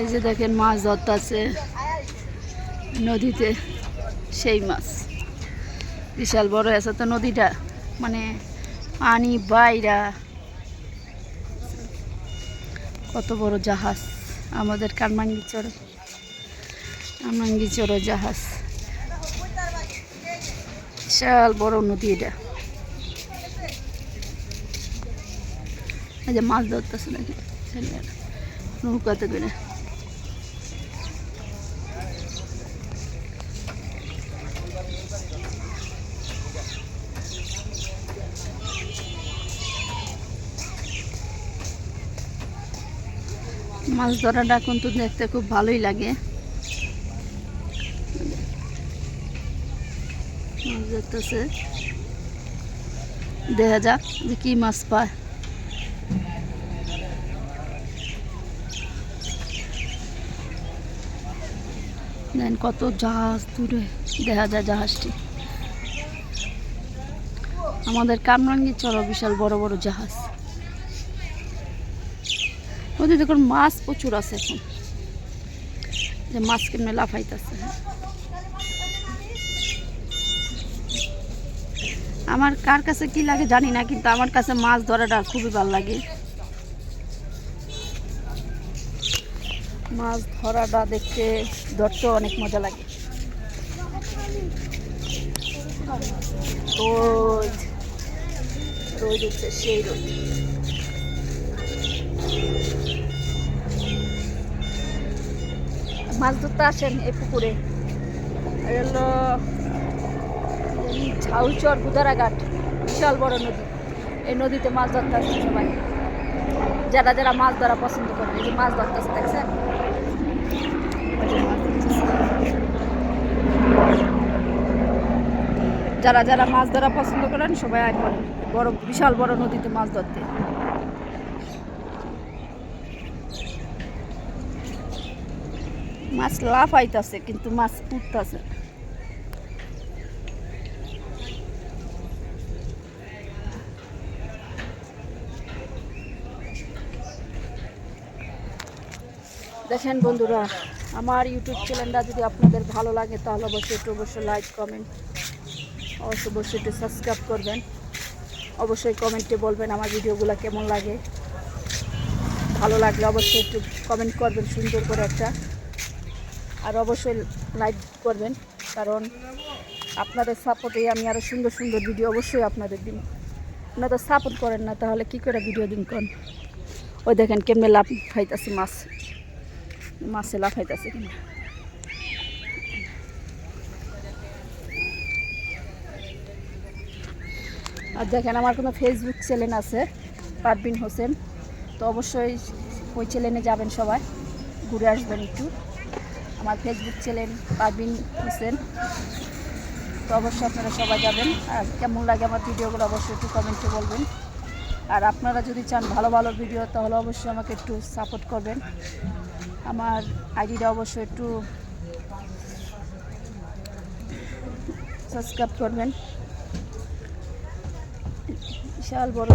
এই যে দেখেন মাছ ধরতেছে নদীতে, সেই মাছ বিশাল বড় আছে তো নদীটা, মানে পানি বাইরা কত বড় জাহাজ আমাদের কারমাঙ্গিচর জাহাজ, বিশাল বড় নদী এটা। এই যে মাছ ধরতেছে নাকি ছেলেরা নৌকাতে করে। মাছ ধরাটা কিন্তু দেখতে খুব ভালোই লাগে। মাছ ধরতেছে, দেখা যাক যে কি মাছ পায়। দেন কত জাহাজ দূরে দেখা যায় জাহাজটি। আমাদের কামরাঙ্গীরচর বিশাল বড় বড় জাহাজ। ওদের দেখুন মাছ প্রচুর আছে এখন, যে মাছ কেমনে লাফাইতেছে। আমার কার কাছে কি লাগে জানি না, কিন্তু আমার কাছে মাছ ধরাটা খুবই ভালো লাগে। মাছ ধরাটা দেখতে ধরতে অনেক মজা লাগে। রোদ হচ্ছে, সেই রোদ। মাছ ধরতে আসেন এই পুকুরে। হলো ঝাউচর গুদারাঘাট, বিশাল বড় নদী। এই নদীতে মাছ ধরতে আসেন সবাই, যারা যারা মাছ ধরা পছন্দ করেন। এই যে মাছ ধরতেছে দেখছেন, যারা যারা মাছ ধরা পছন্দ করেন সবাই আসবেন বড় বিশাল বড় নদীতে মাছ ধরতে। মাছ লাফাইতেছে কিন্তু মাছ উঠতেছে। দেখেন বন্ধুরা, আমার ইউটিউব চ্যানেলটা যদি আপনাদের ভালো লাগে তাহলে অবশ্যই লাইক কমেন্ট, অবশ্যই একটু সাবস্ক্রাইব করবেন। অবশ্যই কমেন্টে বলবেন আমার ভিডিওগুলো কেমন লাগে। ভালো লাগলে অবশ্যই একটু কমেন্ট করবেন সুন্দর করে একটা, আর অবশ্যই লাইক করবেন, কারণ আপনাদের সাপোর্টেই আমি আরও সুন্দর সুন্দর ভিডিও অবশ্যই আপনাদের দিন। আপনারা তো সাপোর্ট করেন না, তাহলে কী করে ভিডিও দিন কোন। ওই দেখেন কেমনে লাফ খাইতেছে মাছে লাফাইতেছে কিনা। আর দেখেন আমার কোনো ফেসবুক চ্যানেল আছে, পারভিন হোসেন, তো অবশ্যই ওই চ্যানেলে যাবেন, সবাই ঘুরে আসবেন একটু। আমার ফেসবুক চ্যানেল পারভিন হোসেন, তো অবশ্যই আপনারা সবাই যাবেন। আর কেমন লাগে আমার ভিডিওগুলো অবশ্যই একটু কমেন্টে বলবেন। আর আপনারা যদি চান ভালো ভালো ভিডিও, তাহলে অবশ্যই আমাকে একটু সাপোর্ট করবেন। আমার আইডিটা অবশ্যই একটু সাবস্ক্রাইব করবেন। বিশাল বড়